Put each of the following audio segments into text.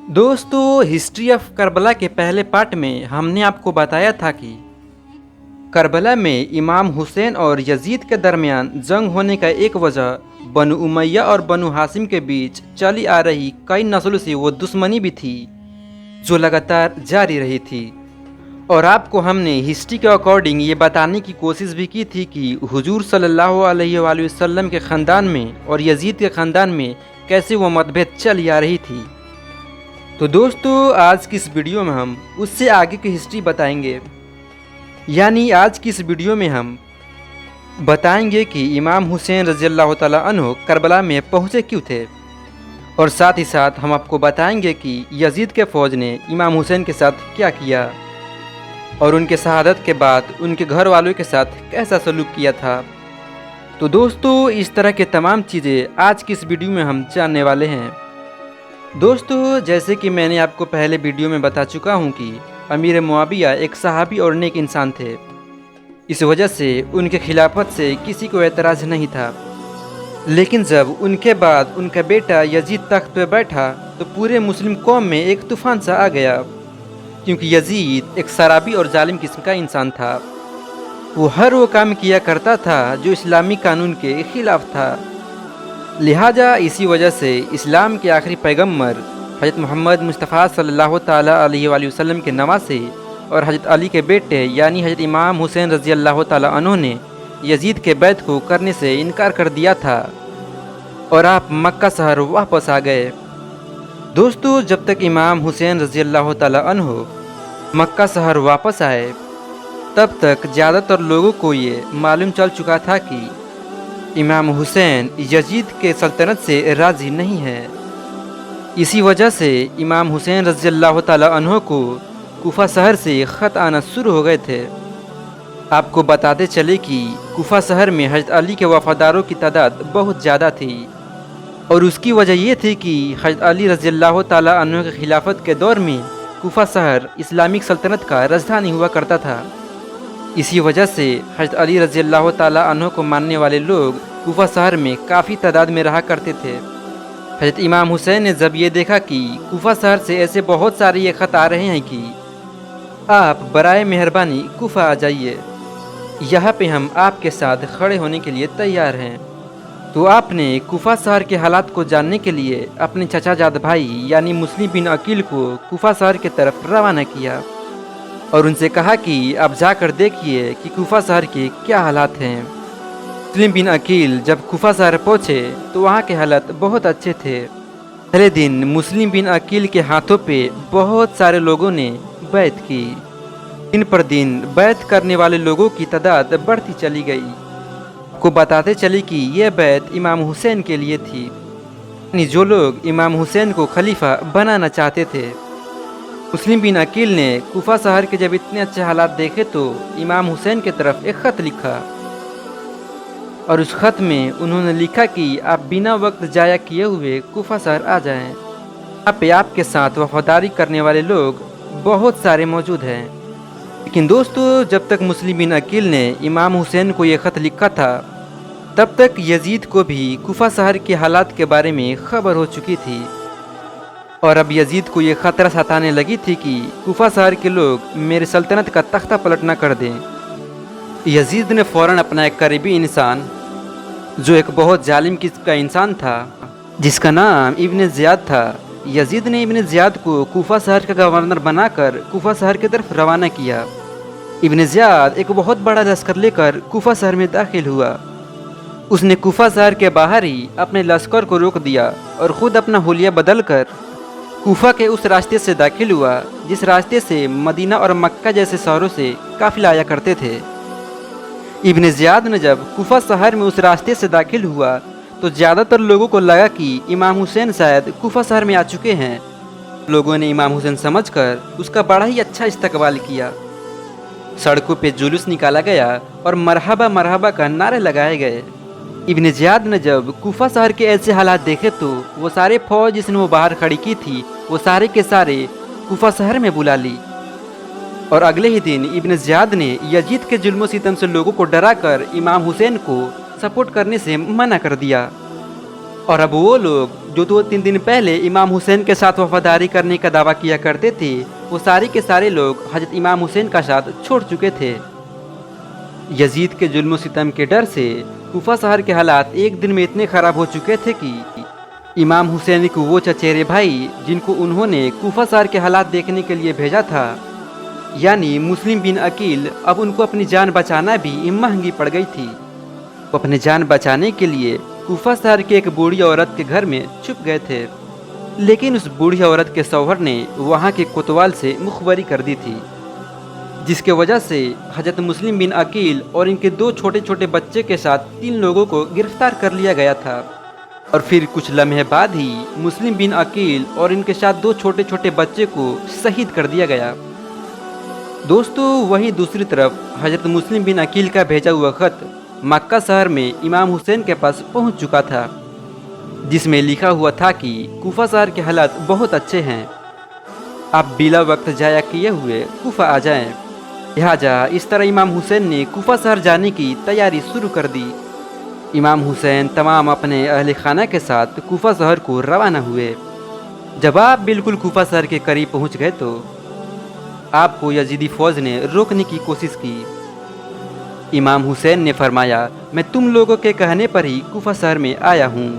दोस्तों, history of Karbala के पहले पार्ट में हमने आपको बताया था कि करबला में इमाम हुसैन और यजीद के दरमियान जंग होने का एक वजह बनु उमैया और बनु हाशिम के बीच चली आ रही कई नस्लों से वो दुश्मनी भी थी जो लगातार जारी रही थी। और आपको हमने हिस्ट्री के अकॉर्डिंग ये बताने की कोशिश भी की थी कि हुजूर सल्लल्लाहु अलैहि वसल्लम के ख़ानदान में और यजीद के ख़ानदान में कैसे वो मतभेद चली आ रही थी। तो दोस्तों, आज की इस वीडियो में हम उससे आगे की हिस्ट्री बताएंगे। यानी आज की इस वीडियो में हम बताएंगे कि इमाम हुसैन रज़ियल्लाहु ताला अन्हु करबला में पहुँचे क्यों थे, और साथ ही साथ हम आपको बताएंगे कि यजीद के फ़ौज ने इमाम हुसैन के साथ क्या किया और उनके शहादत के बाद उनके घर वालों के साथ कैसा सलूक किया था। तो दोस्तों, इस तरह के तमाम चीज़ें आज की इस वीडियो में हम जानने वाले हैं। दोस्तों, जैसे कि मैंने आपको पहले वीडियो में बता चुका हूं कि अमीर मुआविया एक सहाबी और नेक इंसान थे। इस वजह से उनके खिलाफत से किसी को एतराज़ नहीं था। लेकिन जब उनके बाद उनका बेटा यजीद तख्त पर बैठा तो पूरे मुस्लिम कौम में एक तूफ़ान सा आ गया, क्योंकि यजीद एक शराबी और जालिम किस्म का इंसान था। वो हर वो काम किया करता था जो इस्लामी कानून के खिलाफ था। लिहाजा इसी वजह से इस्लाम के आखिरी पैगम्बर हज़रत मोहम्मद मुस्तफ़ा सल्लल्लाहु ताला अलैहि वसल्लम के नवासे और हज़रत अली के बेटे यानी हज़रत इमाम हुसैन रज़ियल्लाहु ताला अन्हु ने यजीद के बैत को करने से इनकार कर दिया था और आप मक्का शहर वापस आ गए। दोस्तों, जब तक इमाम हुसैन रज़ियल्लाहु ताला अन्हु मक्का शहर वापस आए तब तक ज़्यादातर लोगों को ये मालूम चल चुका था कि इमाम हुसैन यजीद के सल्तनत से राज़ी नहीं है। इसी वजह से इमाम हुसैन रज़ियल्लाहु ताला अन्हु को कूफा शहर से ख़त आना शुरू हो गए थे। आपको बताते चले कि कूफा शहर में हज़रत अली के वफ़ादारों की तादाद बहुत ज़्यादा थी, और उसकी वजह ये थी कि हज़रत अली रज़ियल्लाहु ताला अन्हु के खिलाफत के दौर में कूफा शहर इस्लामिक सल्तनत का राजधानी हुआ करता था। इसी वजह से हज़रत अली रज़ियल्लाहु ताला अन्हु को मानने वाले लोग कूफा शहर में काफ़ी तादाद में रहा करते थे। हज़रत इमाम हुसैन ने जब ये देखा कि कूफा शहर से ऐसे बहुत सारे ये ख़त आ रहे हैं कि आप बराए मेहरबानी कूफा आ जाइए, यहाँ पे हम आपके साथ खड़े होने के लिए तैयार हैं। तो आपने कूफा शहर के हालात को जानने के लिए अपने चचाजाद भाई यानी मुस्लिम बिन अकील को कूफा शहर की तरफ रवाना किया और उनसे कहा कि आप जाकर देखिए कि कूफा शहर के क्या हालात हैं। मुस्लिम बिन अकील जब कूफा शहर पहुँचे तो वहाँ के हालात बहुत अच्छे थे। पहले दिन मुस्लिम बिन अकील के हाथों पे बहुत सारे लोगों ने बैत की। दिन पर दिन बैत करने वाले लोगों की तादाद बढ़ती चली गई। आपको बताते चले कि यह बैत इमाम हुसैन के लिए थी, यानी जो लोग इमाम हुसैन को खलीफा बनाना चाहते थे। मुस्लिम बिन अकील ने कूफा शहर के जब इतने अच्छे हालात देखे तो इमाम हुसैन की तरफ एक ख़त लिखा, और उस ख़त में उन्होंने लिखा कि आप बिना वक्त ज़ाया किए हुए कूफा शहर आ जाएं। यहाँ पे आपके साथ वफादारी करने वाले लोग बहुत सारे मौजूद हैं। लेकिन दोस्तों, जब तक मुस्लिम बिन अकील ने इमाम हुसैन को ये ख़त लिखा था तब तक यजीद को भी कूफा शहर के हालात के बारे में खबर हो चुकी थी, और अब यजीद को ये ख़तरा सताने लगी थी कि कूफा शहर के लोग मेरे सल्तनत का तख्ता पलट न कर दें। यजीद ने फ़ौरन अपना एक करीबी इंसान, जो एक बहुत जालिम किस्म का इंसान था जिसका नाम इब्न ज़ियाद था, यजीद ने इब्न ज़ियाद को कूफा शहर का गवर्नर बनाकर कूफा शहर की तरफ रवाना किया। इब्न ज़ियाद एक बहुत बड़ा लश्कर लेकर कूफा शहर में दाखिल हुआ। उसने कूफा शहर के बाहर ही अपने लश्कर को रोक दिया और ख़ुद अपना हुलिया बदल कर कूफा के उस रास्ते से दाखिल हुआ जिस रास्ते से मदीना और मक्का जैसे शहरों से काफिला आया करते थे। इब्न ज़ियाद ने जब कूफा शहर में उस रास्ते से दाखिल हुआ तो ज़्यादातर लोगों को लगा कि इमाम हुसैन शायद कूफा शहर में आ चुके हैं। लोगों ने इमाम हुसैन समझकर उसका बड़ा ही अच्छा इस्तकबाल किया। सड़कों पे जुलूस निकाला गया और मरहबा मरहबा का नारे लगाए गए। इब्न ज़ियाद ने जब कूफा शहर के ऐसे हालात देखे तो वो सारे फौज जिसने वो बाहर खड़ी की थी वो सारे के सारे कूफा शहर में बुला ली, और अगले ही दिन इब्न ज़ियाद ने यजीद के जुल्म सितम से लोगों को डराकर इमाम हुसैन को सपोर्ट करने से मना कर दिया। और अब वो लोग जो 2-3 दिन पहले इमाम हुसैन के साथ वफादारी करने का दावा किया करते थे, वो सारे के सारे लोग हजरत इमाम हुसैन का साथ छोड़ चुके थे। यजीद के जुल्म सितम के डर से कूफा शहर के हालात एक दिन में इतने ख़राब हो चुके थे कि इमाम हुसैन को वो चचेरे भाई जिनको उन्होंने कूफा शहर के हालात देखने के लिए भेजा था, यानी मुस्लिम बिन अकील, अब उनको अपनी जान बचाना भी महंगी पड़ गई थी। वो अपनी जान बचाने के लिए कूफा शहर की एक बूढ़ी औरत के घर में छुप गए थे, लेकिन उस बूढ़ी औरत के शौहर ने वहाँ के कोतवाल से मुखबरी कर दी थी, जिसके वजह से हजरत मुस्लिम बिन अकील और इनके 2 छोटे छोटे बच्चे के साथ 3 लोगों को गिरफ्तार कर लिया गया था। और फिर कुछ लम्हे बाद ही मुस्लिम बिन अकील और इनके साथ 2 छोटे छोटे बच्चे को शहीद कर दिया गया। दोस्तों, वहीं दूसरी तरफ हजरत मुस्लिम बिन अकील का भेजा हुआ खत मक्का शहर में इमाम हुसैन के पास पहुंच चुका था, जिसमें लिखा हुआ था कि कूफा शहर के हालात बहुत अच्छे हैं, आप बिला वक्त जाया किए हुए कूफा आ जाएं। लिहाजा इस तरह इमाम हुसैन ने कूफा शहर जाने की तैयारी शुरू कर दी। इमाम हुसैन तमाम अपने अहल खाना के साथ कूफा शहर को रवाना हुए। जब आप बिल्कुल कूफा शहर के करीब पहुंच गए तो आपको यजीदी फौज ने रोकने की कोशिश की। इमाम हुसैन ने फरमाया, मैं तुम लोगों के कहने पर ही कूफा शहर में आया हूँ।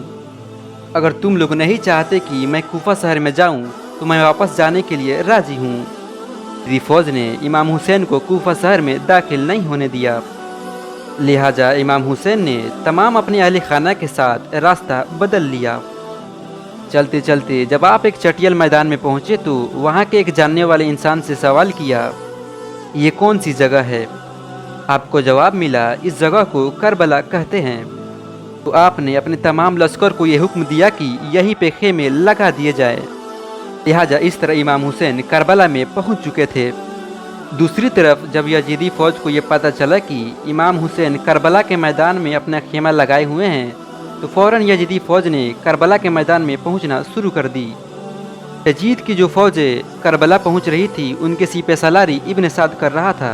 अगर तुम लोग नहीं चाहते कि मैं कूफा शहर में जाऊँ तो मैं वापस जाने के लिए राजी हूँ। यजीदी फौज ने इमाम हुसैन को कूफा शहर में दाखिल नहीं होने दिया। लिहाजा इमाम हुसैन ने तमाम अपने अहल खाना के साथ रास्ता बदल लिया। चलते चलते जब आप एक चटियल मैदान में पहुंचे तो वहां के एक जानने वाले इंसान से सवाल किया, ये कौन सी जगह है? आपको जवाब मिला, इस जगह को करबला कहते हैं। तो आपने अपने तमाम लश्कर को ये हुक्म दिया कि यहीं पे खेमे लगा दिए जाए। लिहाजा इस तरह इमाम हुसैन करबला में पहुंच चुके थे। दूसरी तरफ जब यजीदी फ़ौज को ये पता चला कि इमाम हुसैन करबला के मैदान में अपना खेमा लगाए हुए हैं, तो फ़ौरन यजीदी फ़ौज ने करबला के मैदान में पहुंचना शुरू कर दी। यजीद की जो फ़ौजें करबला पहुंच रही थी, उनके सीपे सलारी इब्न साद कर रहा था।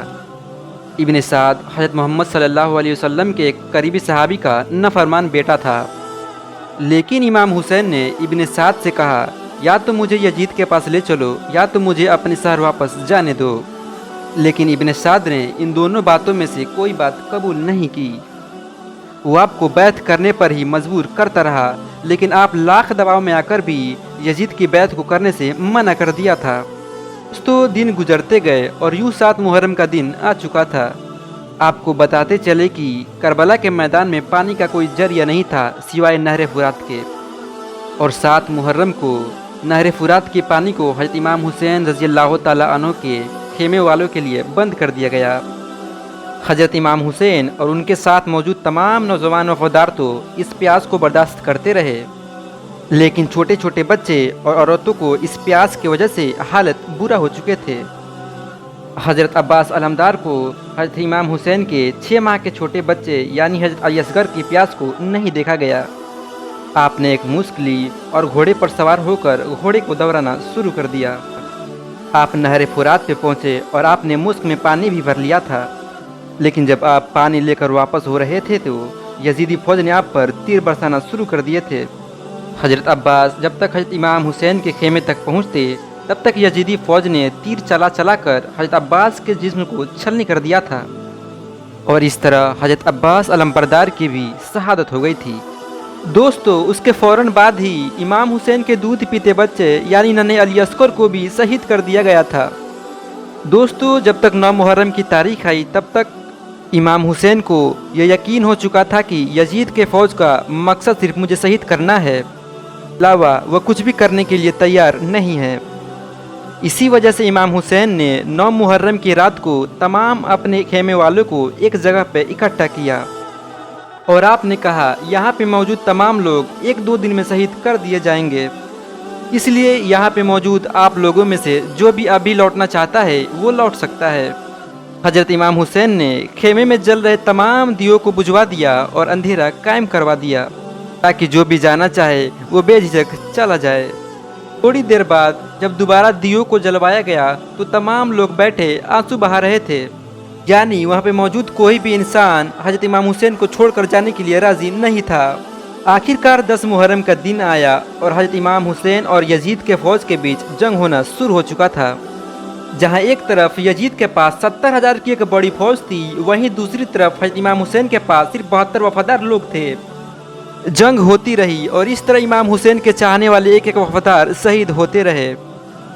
इब्न साद हज़रत मोहम्मद सल्लल्लाहु अलैहि वसल्लम के एक करीबी सहाबी का नफरमान बेटा था। लेकिन इमाम हुसैन ने इब्न साद से कहा, या तो मुझे यजीद के पास ले चलो या तो मुझे अपने शहर वापस जाने दो। लेकिन इब्न साद ने इन दोनों बातों में से कोई बात कबूल नहीं की। वो आपको बैत करने पर ही मजबूर करता रहा, लेकिन आप लाख दबाव में आकर भी यजीद की बैत को करने से मना कर दिया था। तो दिन गुजरते गए और यूँ 7 मुहर्रम का दिन आ चुका था। आपको बताते चले कि करबला के मैदान में पानी का कोई जरिया नहीं था सिवाय नहर फुरात के, और 7 मुहर्रम को नहर फुरात के पानी को हज़रत इमाम हुसैन रज़ियल्लाहु ताला अन्हु के खेमे वालों के लिए बंद कर दिया गया। हज़रत इमाम हुसैन और उनके साथ मौजूद तमाम नौजवान वफादार तो इस प्यास को बर्दाश्त करते रहे, लेकिन छोटे छोटे बच्चे और औरतों को इस प्यास की वजह से हालत बुरा हो चुके थे। हज़रत अब्बास अलमदार को हज़रत इमाम हुसैन के 6 माह के छोटे बच्चे यानी हज़रत अली असगर की प्यास को नहीं देखा गया। आपने एक मुश्क ली और घोड़े पर सवार होकर घोड़े को दौड़ाना शुरू कर दिया। आप नहर फुरात पे पहुँचे और आपने मुश्क में पानी भी भर लिया था, लेकिन जब आप पानी लेकर वापस हो रहे थे तो यजीदी फ़ौज ने आप पर तीर बरसाना शुरू कर दिए थे। हज़रत अब्बास जब तक हज़रत इमाम हुसैन के खेमे तक पहुँचते तब तक यजीदी फ़ौज ने तीर चला चला कर हज़रत अब्बास के जिस्म को छलनी कर दिया था, और इस तरह हज़रत अब्बास अलमबरदार की भी शहादत हो गई थी। दोस्तों, उसके फ़ौरन बाद ही इमाम हुसैन के दूध पीते बच्चे यानी नन्हे अली अस्कर को भी शहीद कर दिया गया था। दोस्तों, जब तक 9 मुहर्रम की तारीख आई तब तक इमाम हुसैन को यह यकीन हो चुका था कि यजीद के फ़ौज का मकसद सिर्फ मुझे शहीद करना है, अलावा वह कुछ भी करने के लिए तैयार नहीं है। इसी वजह से इमाम हुसैन ने 9 मुहर्रम की रात को तमाम अपने खेमे वालों को एक जगह पर इकट्ठा किया और आपने कहा, यहाँ पे मौजूद तमाम लोग 1-2 दिन में शहीद कर दिए जाएंगे, इसलिए यहाँ पे मौजूद आप लोगों में से जो भी अभी लौटना चाहता है वो लौट सकता है। हज़रत इमाम हुसैन ने खेमे में जल रहे तमाम दियों को बुझवा दिया और अंधेरा कायम करवा दिया ताकि जो भी जाना चाहे वो बेझिझक चला जाए। थोड़ी देर बाद जब दोबारा दियों को जलवाया गया तो तमाम लोग बैठे आंसू बहा रहे थे, यानी वहाँ पे मौजूद कोई भी इंसान हज़रत इमाम हुसैन को छोड़कर जाने के लिए राज़ी नहीं था। आखिरकार 10 मुहर्रम का दिन आया और हजरत इमाम हुसैन और यजीद के फौज के बीच जंग होना शुरू हो चुका था। जहां एक तरफ यजीद के पास 70,000 की एक बड़ी फौज थी, वहीं दूसरी तरफ हजरत इमाम हुसैन के पास सिर्फ 72 वफादार लोग थे। जंग होती रही और इस तरह इमाम हुसैन के चाहने वाले एक एक वफादार शहीद होते रहे।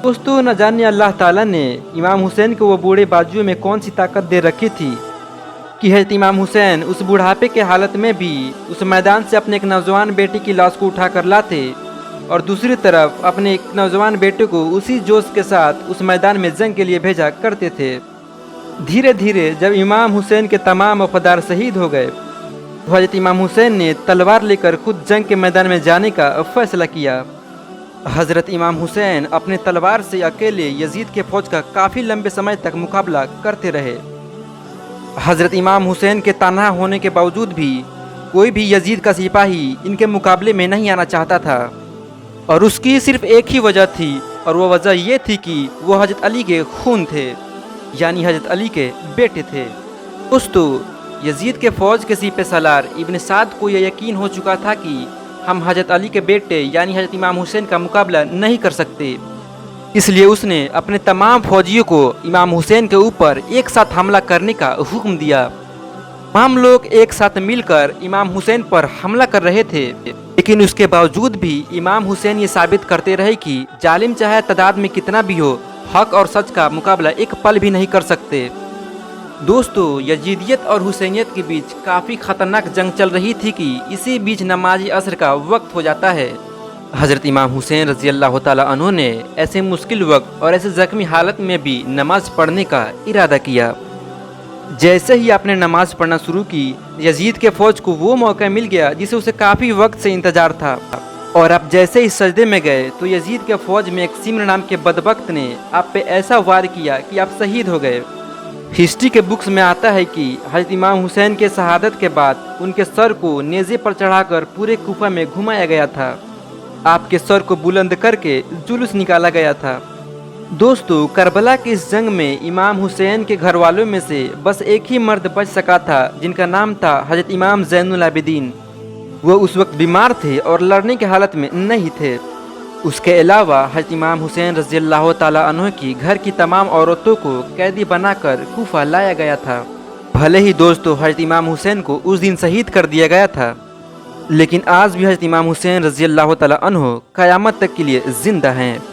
दोस्तों, न जाने अल्लाह ताला ने इमाम हुसैन को वो बूढ़े बाजुओं में कौन सी ताकत दे रखी थी कि हजरत इमाम हुसैन उस बुढ़ापे के हालत में भी उस मैदान से अपने एक नौजवान बेटे की लाश को उठा कर लाते और दूसरी तरफ अपने एक नौजवान बेटे को उसी जोश के साथ उस मैदान में जंग के लिए भेजा करते थे। धीरे धीरे जब इमाम हुसैन के तमाम वफादार शहीद हो गए तो हजरत इमाम हुसैन ने तलवार लेकर खुद जंग के मैदान में जाने का फैसला किया। हजरत इमाम हुसैन अपने तलवार से अकेले यजीद के फौज का काफ़ी लंबे समय तक मुकाबला करते रहे। हजरत इमाम हुसैन के तन्हा होने के बावजूद भी कोई भी यजीद का सिपाही इनके मुकाबले में नहीं आना चाहता था और उसकी सिर्फ एक ही वजह थी और वह वजह ये थी कि वो हजरत अली के खून थे, यानी हजरत अली के बेटे थे। दोस्तों, यजीद के फौज के सिपह सालार इब्न साद को यह यकीन हो चुका था कि हम हजरत अली के बेटे यानी हजरत इमाम हुसैन का मुकाबला नहीं कर सकते, इसलिए उसने अपने तमाम फौजियों को इमाम हुसैन के ऊपर एक साथ हमला करने का हुक्म दिया। तमाम लोग एक साथ मिलकर इमाम हुसैन पर हमला कर रहे थे, लेकिन उसके बावजूद भी इमाम हुसैन ये साबित करते रहे कि जालिम चाहे तादाद में कितना भी हो, हक और सच का मुकाबला एक पल भी नहीं कर सकते। दोस्तों, यजीदियत और हुसैनियत के बीच काफ़ी खतरनाक जंग चल रही थी कि इसी बीच नमाज असर का वक्त हो जाता है। हज़रत इमाम हुसैन रज़ी अल्लाह ताला अन्हु ने ऐसे मुश्किल वक्त और ऐसे ज़ख्मी हालत में भी नमाज पढ़ने का इरादा किया। जैसे ही आपने नमाज पढ़ना शुरू की, यजीद के फौज को वो मौका मिल गया जिसे उसे काफ़ी वक्त से इंतजार था और आप जैसे ही सजदे में गए तो यजीद के फौज में एक सिमर नाम के बदबख्त ने आप पे ऐसा वार किया कि आप शहीद हो गए। हिस्ट्री के बुक्स में आता है कि हज़रत इमाम हुसैन के शहादत के बाद उनके सर को नेज़े पर चढ़ाकर पूरे कूफा में घुमाया गया था। आपके सर को बुलंद करके जुलूस निकाला गया था। दोस्तों, करबला की इस जंग में इमाम हुसैन के घर वालों में से बस एक ही मर्द बच सका था जिनका नाम था हज़रत इमाम ज़ैनुल आबिदीन। वो उस वक्त बीमार थे और लड़ने की हालत में नहीं थे। उसके अलावा हज़रत इमाम हुसैन रज़ी अल्लाह ताला अन्हु की घर की तमाम औरतों को कैदी बनाकर कूफा लाया गया था। भले ही दोस्तों हज़रत इमाम हुसैन को उस दिन शहीद कर दिया गया था, लेकिन आज भी हज़रत इमाम हुसैन रज़ी अल्लाह ताला अन्हु क़यामत तक के लिए ज़िंदा हैं।